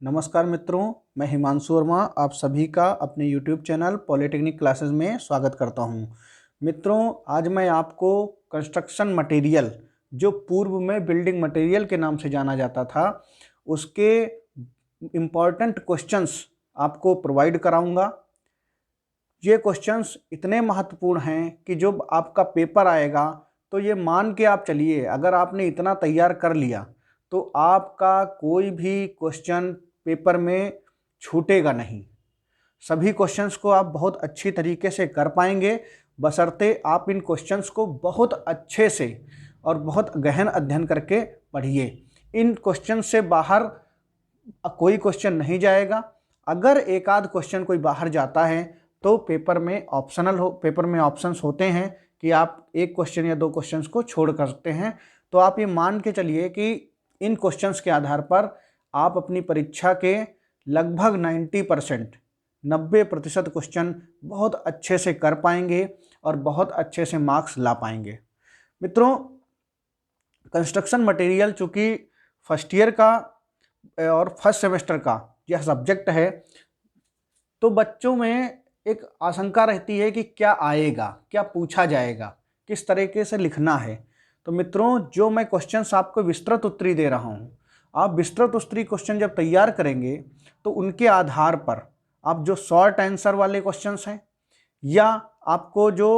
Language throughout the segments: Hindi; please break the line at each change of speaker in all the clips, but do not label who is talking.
नमस्कार मित्रों, मैं हिमांशु वर्मा आप सभी का अपने YouTube चैनल पॉलिटेक्निक क्लासेस में स्वागत करता हूं। मित्रों, आज मैं आपको कंस्ट्रक्शन मटेरियल, जो पूर्व में बिल्डिंग मटेरियल के नाम से जाना जाता था, उसके इम्पॉर्टेंट क्वेश्चंस आपको प्रोवाइड कराऊंगा। ये क्वेश्चंस इतने महत्वपूर्ण हैं कि जब आपका पेपर आएगा तो ये मान के आप चलिए, अगर आपने इतना तैयार कर लिया तो आपका कोई भी क्वेश्चन पेपर में छूटेगा नहीं। सभी क्वेश्चंस को आप बहुत अच्छी तरीके से कर पाएंगे, बशर्ते आप इन क्वेश्चंस को बहुत अच्छे से और बहुत गहन अध्ययन करके पढ़िए। इन क्वेश्चन से बाहर कोई क्वेश्चन नहीं जाएगा। अगर एक आध क्वेश्चन कोई बाहर जाता है तो पेपर में ऑप्शंस होते हैं कि आप एक क्वेश्चन या दो क्वेश्चंस को छोड़ कर सकते हैं। तो आप ये मान के चलिए कि इन क्वेश्चंस के आधार पर आप अपनी परीक्षा के लगभग 90% क्वेश्चन बहुत अच्छे से कर पाएंगे और बहुत अच्छे से मार्क्स ला पाएंगे। मित्रों, कंस्ट्रक्शन मटेरियल चूँकि फर्स्ट ईयर का और फर्स्ट सेमेस्टर का यह सब्जेक्ट है, तो बच्चों में एक आशंका रहती है कि क्या आएगा, क्या पूछा जाएगा, किस तरीके से लिखना है। तो मित्रों, जो मैं क्वेश्चंस आपको विस्तृत उत्तरी दे रहा हूँ, आप विस्तृत उत्तरी क्वेश्चन जब तैयार करेंगे तो उनके आधार पर आप जो शॉर्ट आंसर वाले क्वेश्चंस हैं या आपको जो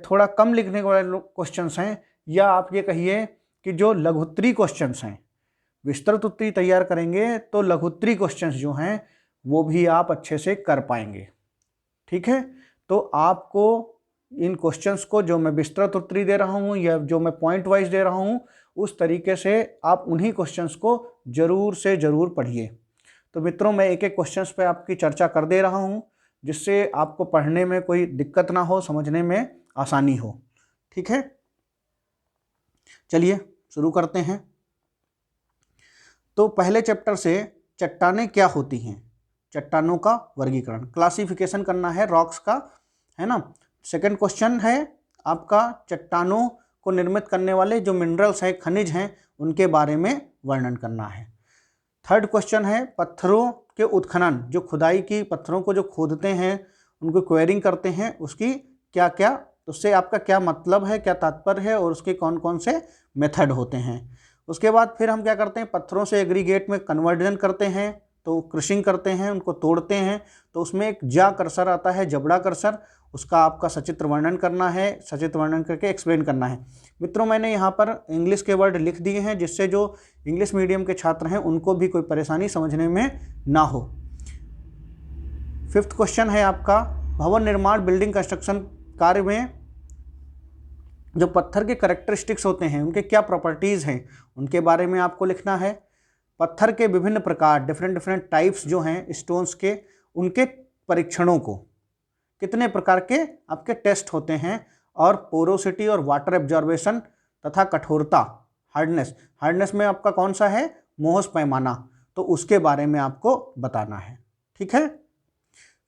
थोड़ा कम लिखने वाले क्वेश्चंस हैं, या आप ये कहिए कि जो लघुत्तरी क्वेश्चंस हैं, विस्तृत उत्तरी तैयार करेंगे तो लघुत्तरी क्वेश्चंस जो हैं वो भी आप अच्छे से कर पाएंगे। ठीक है, तो आपको इन क्वेश्चंस को जो मैं विस्तृत उत्तरी दे रहा हूं या जो मैं पॉइंट वाइज दे रहा हूं, उस तरीके से आप उन्हीं क्वेश्चंस को जरूर से जरूर पढ़िए। तो मित्रों, मैं एक एक क्वेश्चंस पे आपकी चर्चा कर दे रहा हूं जिससे आपको पढ़ने में कोई दिक्कत ना हो, समझने में आसानी हो। ठीक है, चलिए शुरू करते हैं। तो पहले चैप्टर से चट्टानें क्या होती हैं, चट्टानों का वर्गीकरण, क्लासिफिकेशन करना है रॉक्स का, है ना। सेकंड क्वेश्चन है आपका चट्टानों को निर्मित करने वाले जो मिनरल्स हैं, खनिज हैं, उनके बारे में वर्णन करना है। थर्ड क्वेश्चन है पत्थरों के उत्खनन, जो खुदाई की पत्थरों को जो खोदते हैं, उनको क्वेरिंग करते हैं, उसकी क्या क्या, उससे आपका क्या मतलब है, क्या तात्पर्य है और उसके कौन कौन से मेथड होते हैं। उसके बाद फिर हम क्या करते हैं, पत्थरों से एग्रीगेट में कन्वर्जन करते हैं, तो क्रशिंग करते हैं, उनको तोड़ते हैं, तो उसमें एक जा कर्सर आता है, जबड़ा कर्सर, उसका आपका सचित्र वर्णन करना है, सचित्र वर्णन करके एक्सप्लेन करना है। मित्रों, मैंने यहाँ पर इंग्लिश के वर्ड लिख दिए हैं जिससे जो इंग्लिश मीडियम के छात्र हैं उनको भी कोई परेशानी समझने में ना हो। फिफ्थ क्वेश्चन है आपका भवन निर्माण, बिल्डिंग कंस्ट्रक्शन कार्य में जो पत्थर के कैरेक्टरिस्टिक्स होते हैं, उनके क्या प्रॉपर्टीज़ हैं, उनके बारे में आपको लिखना है। पत्थर के विभिन्न प्रकार, डिफरेंट टाइप्स जो हैं स्टोन्स के, उनके परीक्षणों को, कितने प्रकार के आपके टेस्ट होते हैं, और पोरोसिटी और वाटर एब्जॉर्बेशन तथा कठोरता, हार्डनेस में आपका कौन सा है, मोहस पैमाना, तो उसके बारे में आपको बताना है। ठीक है,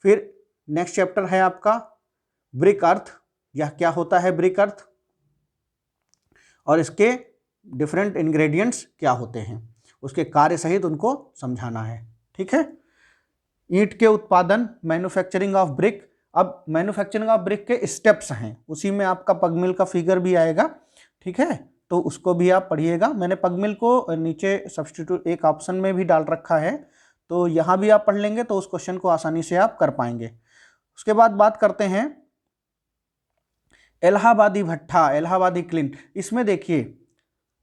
फिर नेक्स्ट चैप्टर है आपका ब्रिक अर्थ, यह क्या होता है ब्रिक अर्थ, और इसके डिफरेंट इंग्रेडिएंट्स क्या होते हैं, उसके कार्य सहित उनको समझाना है। ठीक है, ईंट के उत्पादन, मैन्युफैक्चरिंग ऑफ ब्रिक। अब मैन्युफैक्चरिंग ऑफ ब्रिक के स्टेप्स हैं, उसी में आपका पगमिल का फिगर भी आएगा। ठीक है, तो उसको भी आप पढ़िएगा। मैंने पगमिल को नीचे सब्स्टिट्यूट एक ऑप्शन में भी डाल रखा है, तो यहाँ भी आप पढ़ लेंगे तो उस क्वेश्चन को आसानी से आप कर पाएंगे। उसके बाद बात करते हैं इलाहाबादी भट्ठा, इलाहाबादी क्लिंट। इसमें देखिए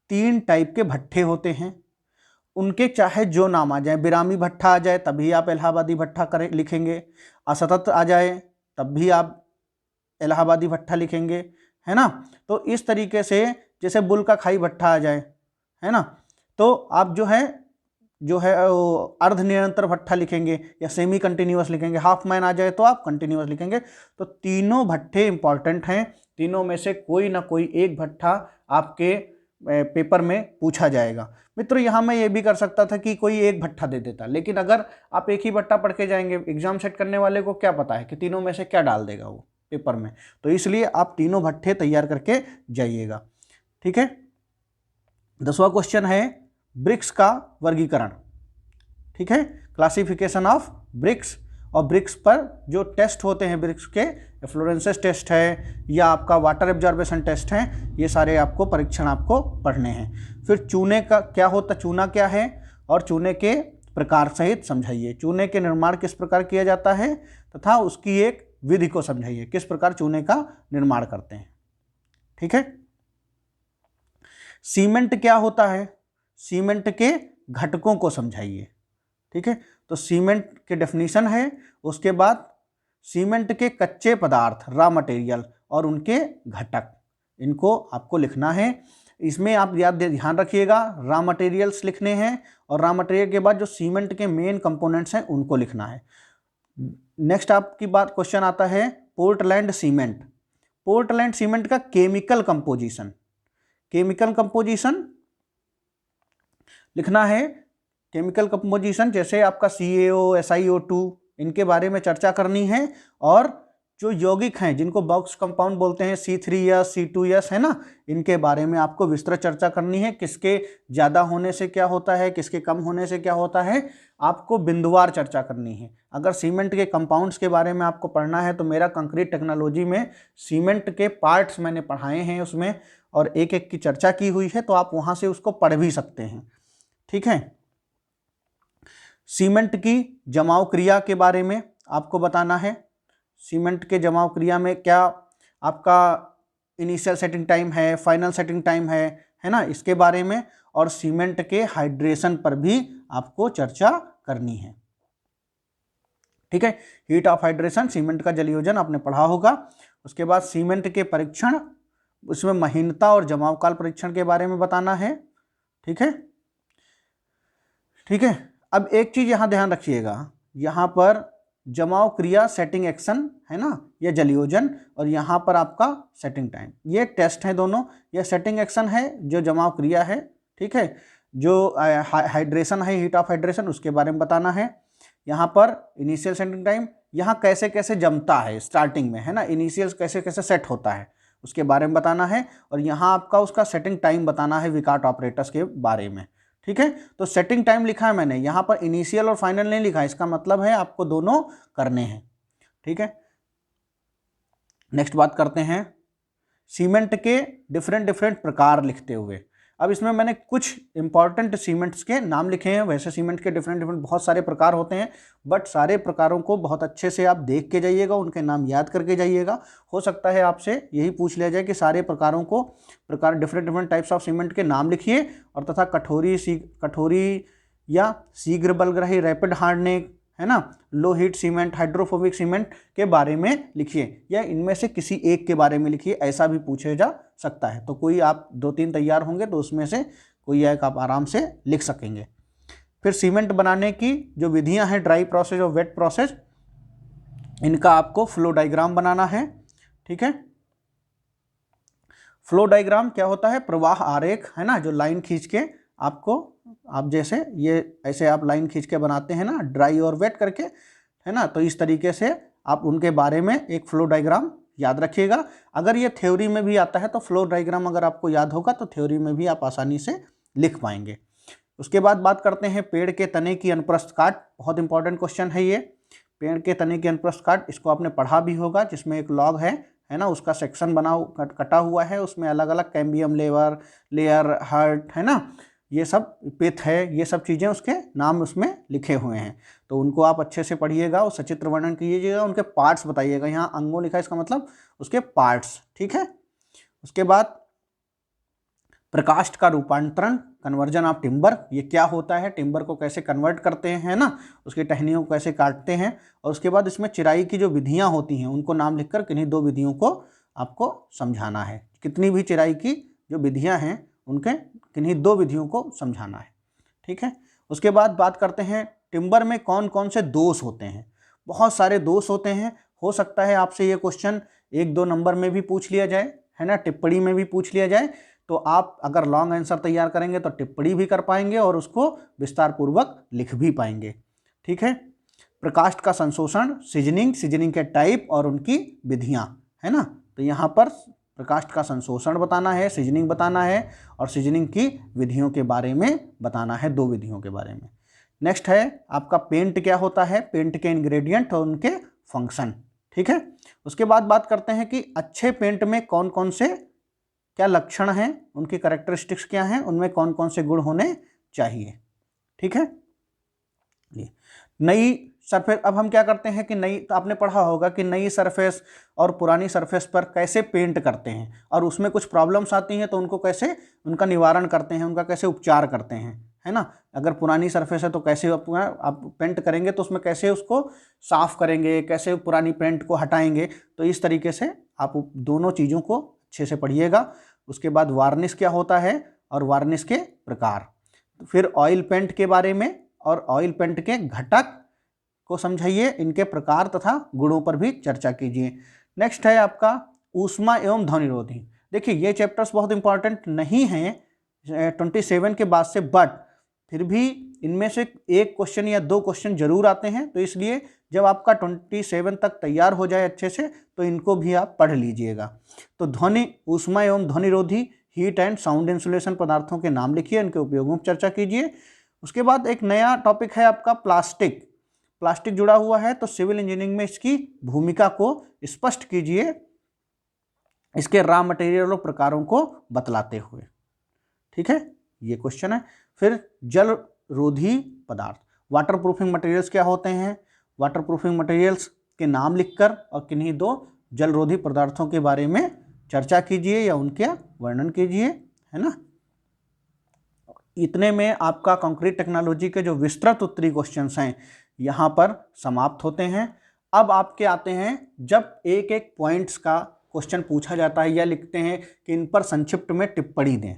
3 टाइप के भट्ठे होते हैं, उनके चाहे जो नाम आ जाए, बिरामी भट्ठा आ जाए तभी आप इलाहाबादी भट्ठा करें लिखेंगे, असतत आ जाए तब भी आप इलाहाबादी भट्ठा लिखेंगे, है ना। तो इस तरीके से जैसे बुल का खाई भट्ठा आ जाए, है ना, तो आप जो है अर्ध निरंतर भट्ठा लिखेंगे या सेमी कंटिन्यूअस लिखेंगे। हाफ मैन आ जाए तो आप कंटिन्यूअस लिखेंगे। तो तीनों भट्ठे इंपॉर्टेंट हैं, तीनों में से कोई ना कोई एक भट्ठा आपके पेपर में पूछा जाएगा। मित्रों, यहाँ मैं ये भी कर सकता था कि कोई एक भट्ठा दे देता, लेकिन अगर आप एक ही भट्ठा पढ़ के जाएंगे, एग्जाम सेट करने वाले को क्या पता है कि तीनों में से क्या डाल देगा वो पेपर में, तो इसलिए आप तीनों भट्ठे तैयार करके जाइएगा। ठीक है, 10वां क्वेश्चन है ब्रिक्स का वर्गीकरण। ठीक है, क्लासिफिकेशन ऑफ ब्रिक्स, और ब्रिक्स पर जो टेस्ट होते हैं ब्रिक्स के, फ्लोरेंसेस टेस्ट है या आपका वाटर एब्जॉर्बेशन टेस्ट है, ये सारे आपको परीक्षण आपको पढ़ने हैं। फिर चूने का क्या होता, चूना क्या है और चूने के प्रकार सहित समझाइए। चूने के निर्माण किस प्रकार किया जाता है तथा उसकी एक विधि को समझाइए, किस प्रकार चूने का निर्माण करते हैं। ठीक है। सीमेंट क्या होता है, सीमेंट के घटकों को समझाइए। ठीक है, तो सीमेंट के डेफिनेशन है, उसके बाद सीमेंट के कच्चे पदार्थ रॉ मटेरियल और उनके घटक, इनको आपको लिखना है। इसमें आप ध्यान रखिएगा, रॉ मटेरियल्स लिखने हैं और रॉ मटेरियल के बाद जो सीमेंट के मेन कंपोनेंट्स हैं उनको लिखना है। नेक्स्ट आपकी बात क्वेश्चन आता है पोर्टलैंड सीमेंट। पोर्टलैंड सीमेंट का केमिकल कंपोजिशन, केमिकल कंपोजिशन लिखना है। केमिकल कंपोजिशन जैसे आपका CaO, SiO2, इनके बारे में चर्चा करनी है। और जो यौगिक हैं जिनको बॉक्स कंपाउंड बोलते हैं, C3S, C2S, है ना, इनके बारे में आपको विस्तृत चर्चा करनी है। किसके ज़्यादा होने से क्या होता है, किसके कम होने से क्या होता है, आपको बिंदुवार चर्चा करनी है। अगर सीमेंट के कंपाउंड्स के बारे में आपको पढ़ना है तो मेरा कंक्रीट टेक्नोलॉजी में सीमेंट के पार्ट्स मैंने पढ़ाए हैं उसमें, और एक एक की चर्चा की हुई है, तो आप वहाँ से उसको पढ़ भी सकते हैं। ठीक है। सीमेंट की जमाव क्रिया के बारे में आपको बताना है। सीमेंट के जमाव क्रिया में क्या आपका इनिशियल सेटिंग टाइम है, फाइनल सेटिंग टाइम है ना, इसके बारे में। और सीमेंट के हाइड्रेशन पर भी आपको चर्चा करनी है। ठीक है, हीट ऑफ हाइड्रेशन, सीमेंट का जलयोजन आपने पढ़ा होगा। उसके बाद सीमेंट के परीक्षण, उसमें महीनता और जमाव काल परीक्षण के बारे में बताना है। ठीक है, ठीक है। अब एक चीज यहां ध्यान रखिएगा, यहां पर जमाव क्रिया सेटिंग एक्शन है ना, यह जलयोजन, और यहां पर आपका सेटिंग टाइम, ये टेस्ट है दोनों। यह सेटिंग एक्शन है जो जमाव क्रिया है। ठीक है, जो हाइड्रेशन है, हीट ऑफ हाइड्रेशन, उसके बारे में बताना है। यहाँ पर इनिशियल सेटिंग टाइम, यहाँ कैसे कैसे जमता है स्टार्टिंग में, है ना, इनिशियल कैसे कैसे सेट होता है उसके बारे में बताना है। और यहाँ आपका उसका सेटिंग टाइम बताना है विकार्ट ऑपरेटर्स के बारे में। ठीक है, तो सेटिंग टाइम लिखा है मैंने, यहाँ पर इनिशियल और फाइनल नहीं लिखा है, इसका मतलब है आपको दोनों करने हैं। ठीक है, नेक्स्ट बात करते हैं सीमेंट के डिफरेंट प्रकार लिखते हुए। अब इसमें मैंने कुछ इंपॉर्टेंट सीमेंट्स के नाम लिखे हैं। वैसे सीमेंट के डिफरेंट बहुत सारे प्रकार होते हैं, बट सारे प्रकारों को बहुत अच्छे से आप देख के जाइएगा, उनके नाम याद करके जाइएगा। हो सकता है आपसे यही पूछ लिया जाए कि सारे प्रकारों को, डिफरेंट टाइप्स ऑफ सीमेंट के नाम लिखिए, और तथा कठोरी या शीघ्र बलग्राही, रैपिड हार्डनिंग, है ना, low heat cement, hydrophobic cement के बारे में लिखिए, या इनमें से किसी एक के बारे में लिखिए, ऐसा भी पूछा जा सकता है। तो कोई आप 2-3 तैयार होंगे तो उसमें से कोई एक आप आराम से लिख सकेंगे। फिर सीमेंट बनाने की जो विधियां हैं, ड्राई प्रोसेस और वेट प्रोसेस, इनका आपको फ्लो डायग्राम बनाना है। ठीक है, फ्लो डायग्राम क्या होता है, प्रवाह आरेख, है ना, जो लाइन खींच के आपको, आप जैसे ये ऐसे आप लाइन खींच के बनाते हैं ना, ड्राई और वेट करके, है ना, तो इस तरीके से आप उनके बारे में एक फ्लो डायग्राम याद रखिएगा। अगर ये थ्योरी में भी आता है तो फ्लो डायग्राम अगर आपको याद होगा तो थ्योरी में भी आप आसानी से लिख पाएंगे। उसके बाद बात करते हैं पेड़ के तने की अनुप्रस्थ काट। बहुत इंपॉर्टेंट क्वेश्चन है ये, पेड़ के तने की अनुप्रस्थ काट, इसको आपने पढ़ा भी होगा, जिसमें एक लॉग है ना, उसका सेक्शन कटा हुआ है, उसमें अलग अलग कैम्बियम लेयर हर्ट, है ना, ये सब पिथ है, ये सब चीज़ें उसके नाम उसमें लिखे हुए हैं, तो उनको आप अच्छे से पढ़िएगा और सचित्र वर्णन कीजिएगा, उनके पार्ट्स बताइएगा। यहाँ अंगों लिखा है, इसका मतलब उसके पार्ट्स। ठीक है, उसके बाद प्रकाष्ठ का रूपांतरण, कन्वर्जन ऑफ टिम्बर, ये क्या होता है, टिम्बर को कैसे कन्वर्ट करते हैं, है ना, उसकी टहनियों को कैसे काटते हैं। और उसके बाद इसमें चिराई की जो विधियाँ होती हैं उनको नाम लिखकर किन्हीं 2 विधियों को आपको समझाना है। कितनी भी चिराई की जो विधियाँ हैं उनके किन्हीं 2 विधियों को समझाना है। ठीक है, उसके बाद बात करते हैं टिम्बर में कौन कौन से दोष होते हैं। बहुत सारे दोष होते हैं, हो सकता है आपसे ये क्वेश्चन 1-2 नंबर में भी पूछ लिया जाए, है ना, टिप्पणी में भी पूछ लिया जाए, तो आप अगर लॉन्ग आंसर तैयार करेंगे तो टिप्पणी भी कर पाएंगे और उसको विस्तार पूर्वक लिख भी पाएंगे। ठीक है, प्रकाष्ठ का संशोषण, सीजनिंग के टाइप और उनकी विधियां, है ना, तो यहाँ पर प्रकाष्ठ का संशोषण बताना है, सीजनिंग बताना है, और सीजनिंग की विधियों के बारे में बताना है, 2 विधियों के बारे में। नेक्स्ट है आपका पेंट क्या होता है, पेंट के इंग्रेडिएंट और उनके फंक्शन। ठीक है, उसके बाद बात करते हैं कि अच्छे पेंट में कौन कौन से क्या लक्षण हैं, उनकी कैरेक्टरिस्टिक्स क्या हैं, उनमें कौन कौन से गुण होने चाहिए। ठीक है, नई सरफेस, अब हम क्या करते हैं कि नई, तो आपने पढ़ा होगा कि नई सरफेस और पुरानी सरफेस पर कैसे पेंट करते हैं और उसमें कुछ प्रॉब्लम्स आती हैं तो उनको कैसे, उनका निवारण करते हैं, उनका कैसे उपचार करते हैं, है ना। अगर पुरानी सरफेस है तो कैसे आप पेंट करेंगे, तो उसमें कैसे उसको साफ करेंगे, कैसे पुरानी पेंट को हटाएंगे, तो इस तरीके से आप दोनों चीज़ों को अच्छे से पढ़िएगा। उसके बाद वार्निश क्या होता है और वार्निश के प्रकार, फिर ऑयल पेंट के बारे में और ऑयल पेंट के घटक को समझाइए, इनके प्रकार तथा गुणों पर भी चर्चा कीजिए। नेक्स्ट है आपका ऊष्मा एवं ध्वनिरोधी। देखिए ये चैप्टर्स बहुत इंपॉर्टेंट नहीं हैं 27 के बाद से, बट फिर भी इनमें से एक क्वेश्चन या दो क्वेश्चन जरूर आते हैं, तो इसलिए जब आपका 27 तक तैयार हो जाए अच्छे से तो इनको भी आप पढ़ लीजिएगा। तो ध्वनि, ऊष्मा एवं ध्वनिरोधी, हीट एंड साउंड इंसुलेशन पदार्थों के नाम लिखिए, इनके उपयोगों पर चर्चा कीजिए। उसके बाद एक नया टॉपिक है आपका प्लास्टिक, प्लास्टिक जुड़ा हुआ है तो सिविल इंजीनियरिंग में इसकी भूमिका को स्पष्ट कीजिए, इसके रॉ मटेरियल और प्रकारों को बतलाते हुए। ठीक है, ये क्वेश्चन है। फिर जल रोधी पदार्थ, वाटर प्रूफिंग मटेरियल्स क्या होते हैं, वाटर प्रूफिंग मटेरियल्स के नाम लिखकर और किन्हीं दो जल रोधी पदार्थों के बारे में चर्चा कीजिए या उनके वर्णन कीजिए, है ना। इतने में आपका कंक्रीट टेक्नोलॉजी के जो विस्तृत उत्तरी क्वेश्चंस हैं यहाँ पर समाप्त होते हैं। अब आपके आते हैं जब एक एक पॉइंट्स का क्वेश्चन पूछा जाता है या लिखते हैं कि इन पर संक्षिप्त में टिप्पणी दें।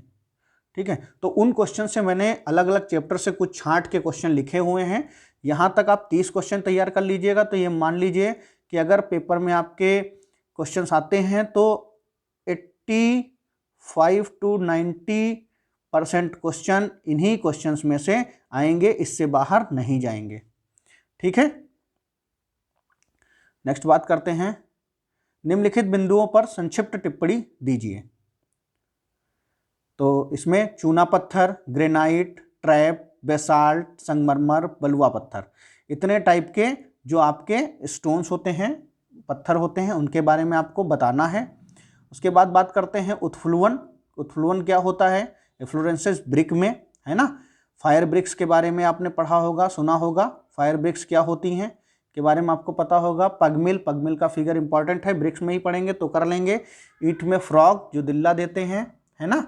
ठीक है, तो उन क्वेश्चन से मैंने अलग अलग चैप्टर से कुछ छांट के क्वेश्चन लिखे हुए हैं। यहाँ तक आप 30 क्वेश्चन तैयार कर लीजिएगा, तो ये मान लीजिए कि अगर पेपर में आपके क्वेश्चन आते हैं तो 85 to 90% क्वेश्चन इन्हीं क्वेश्चंस में से आएंगे, इससे बाहर नहीं जाएंगे। ठीक है, नेक्स्ट बात करते हैं, निम्नलिखित बिंदुओं पर संक्षिप्त टिप्पणी दीजिए। तो इसमें चूना पत्थर, ग्रेनाइट, ट्रैप, बेसाल्ट, संगमरमर, बलुआ पत्थर, इतने टाइप के जो आपके स्टोन्स होते हैं, पत्थर होते हैं, उनके बारे में आपको बताना है। उसके बाद बात करते हैं उत्फ्लुवन, उत्फ्लुवन क्या होता है, एफ्लोरेंसेस ब्रिक में, है ना। फायर ब्रिक्स के बारे में आपने पढ़ा होगा, सुना होगा, फायर ब्रिक्स क्या होती हैं के बारे में आपको पता होगा। पगमिल, पगमिल का फिगर इंपॉर्टेंट है, ब्रिक्स में ही पढ़ेंगे तो कर लेंगे। ईंट में फ्रॉग जो दिल्ला देते हैं, है ना,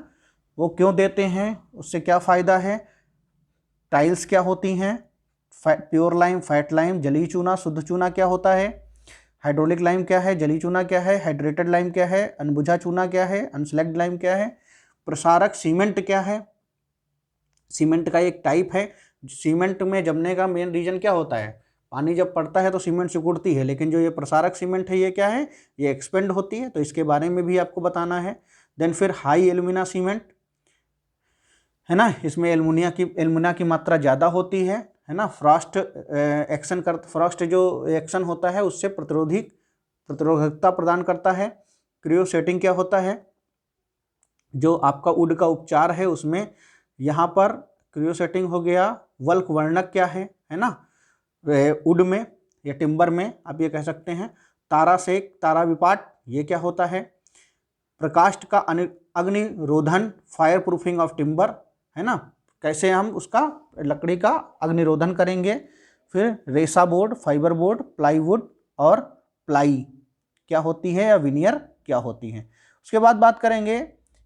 वो क्यों देते हैं, उससे क्या फ़ायदा है। टाइल्स क्या होती हैं, प्योर लाइम, फैट लाइम, जली चूना, शुद्ध चूना क्या होता है, हाइड्रोलिक लाइम क्या है, जली चूना क्या है, हाइड्रेटेड लाइम क्या है, अनबुझा चूना क्या है, अनस्लैग्ड लाइम क्या है, प्रसारक सीमेंट क्या है। सीमेंट का एक टाइप है, सीमेंट में जमने का मेन रीजन क्या होता है, पानी जब पड़ता है तो सीमेंट सिकुड़ती है, लेकिन जो ये प्रसारक सीमेंट है ये क्या है, ये एक्सपेंड होती है, तो इसके बारे में भी आपको बताना है। देन फिर हाई एल्यूमिना सीमेंट, है ना, इसमें एल्युमिना की मात्रा ज़्यादा होती है ना। फ्रॉस्ट एक्शन कर, फ्रॉस्ट जो एक्शन होता है उससे प्रतिरोधकता प्रदान करता है। क्रियोसेटिंग क्या होता है, जो आपका वुड का उपचार है उसमें, यहाँ पर क्रियोसेटिंग हो गया। वल्क वर्णक क्या है ना, वुड में या टिम्बर में आप ये कह सकते हैं। तारा सेक, तारा विपाट, ये क्या होता है। प्रकाष्ठ का अग्निरोधन, फायर प्रूफिंग ऑफ टिम्बर, है ना, कैसे हम उसका लकड़ी का अग्निरोधन करेंगे। फिर रेसा बोर्ड, फाइबर बोर्ड, प्लाईवुड और प्लाई क्या होती है या विनियर क्या होती है। उसके बाद बात करेंगे,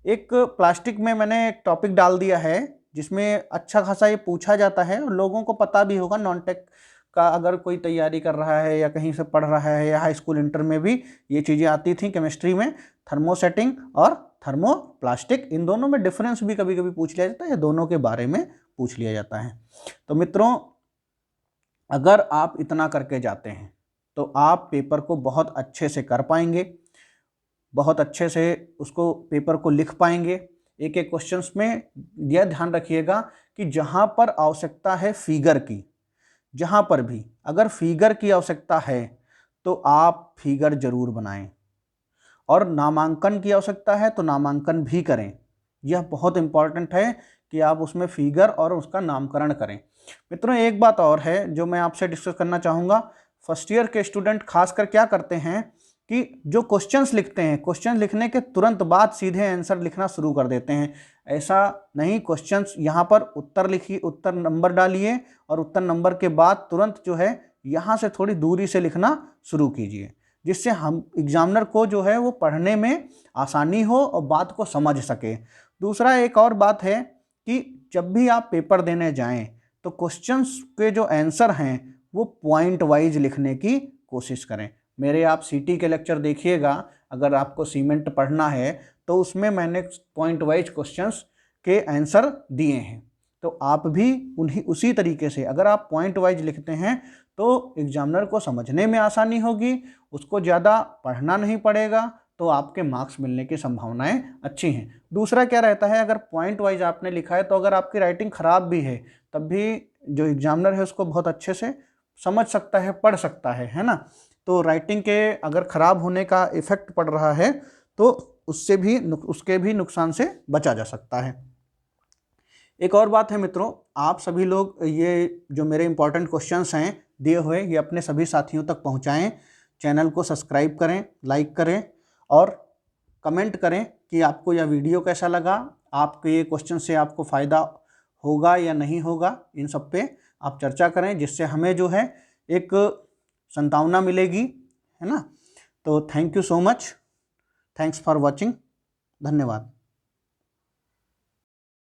एक प्लास्टिक में मैंने एक टॉपिक डाल दिया है जिसमें अच्छा खासा ये पूछा जाता है और लोगों को पता भी होगा, नॉन टेक का अगर कोई तैयारी कर रहा है या कहीं से पढ़ रहा है या हाई स्कूल इंटर में भी ये चीज़ें आती थी केमिस्ट्री में। थर्मोसेटिंग और थर्मोप्लास्टिक, इन दोनों में डिफरेंस भी कभी कभी पूछ लिया जाता है या दोनों के बारे में पूछ लिया जाता है। तो मित्रों, अगर आप इतना करके जाते हैं तो आप पेपर को बहुत अच्छे से कर पाएंगे, बहुत अच्छे से उसको पेपर को लिख पाएंगे। एक एक क्वेश्चंस में यह ध्यान रखिएगा कि जहाँ पर आवश्यकता है फिगर की, जहाँ पर भी अगर फिगर की आवश्यकता है तो आप फिगर जरूर बनाएं, और नामांकन की आवश्यकता है तो नामांकन भी करें। यह बहुत इंपॉर्टेंट है कि आप उसमें फिगर और उसका नामकरण करें। मित्रों एक बात और है जो मैं आपसे डिस्कस करना चाहूँगा, फर्स्ट ईयर के स्टूडेंट खासकर क्या करते हैं कि जो क्वेश्चंस लिखते हैं, क्वेश्चन लिखने के तुरंत बाद सीधे आंसर लिखना शुरू कर देते हैं। ऐसा नहीं, क्वेश्चंस यहाँ पर उत्तर लिखिए, उत्तर नंबर डालिए और उत्तर नंबर के बाद तुरंत जो है यहाँ से थोड़ी दूरी से लिखना शुरू कीजिए, जिससे हम एग्जामिनर को जो है वो पढ़ने में आसानी हो और बात को समझ सके। दूसरा एक और बात है कि जब भी आप पेपर देने जाएं तो क्वेश्चंस के जो आंसर हैं वो पॉइंट वाइज लिखने की कोशिश करें। मेरे आप सीटी के लेक्चर देखिएगा, अगर आपको सीमेंट पढ़ना है तो उसमें मैंने पॉइंट वाइज क्वेश्चंस के आंसर दिए हैं। तो आप भी उसी तरीके से अगर आप पॉइंट वाइज लिखते हैं तो एग्जामिनर को समझने में आसानी होगी, उसको ज़्यादा पढ़ना नहीं पड़ेगा, तो आपके मार्क्स मिलने की संभावनाएं अच्छी हैं। दूसरा क्या रहता है, अगर पॉइंट वाइज आपने लिखा है तो अगर आपकी राइटिंग ख़राब भी है तब भी जो एग्जामिनर है उसको बहुत अच्छे से समझ सकता है, पढ़ सकता है ना। तो राइटिंग के अगर ख़राब होने का इफ़ेक्ट पड़ रहा है तो उसके भी नुकसान से बचा जा सकता है। एक और बात है मित्रों, आप सभी लोग ये जो मेरे इंपॉर्टेंट क्वेश्चंस हैं दिए हुए ये अपने सभी साथियों तक पहुंचाएं, चैनल को सब्सक्राइब करें, लाइक करें और कमेंट करें कि आपको यह वीडियो कैसा लगा, आपके ये क्वेश्चन से आपको फ़ायदा होगा या नहीं होगा, इन सब पे आप चर्चा करें, जिससे हमें जो है एक संभावना मिलेगी, है ना। तो thank you so much, thanks for watching, धन्यवाद।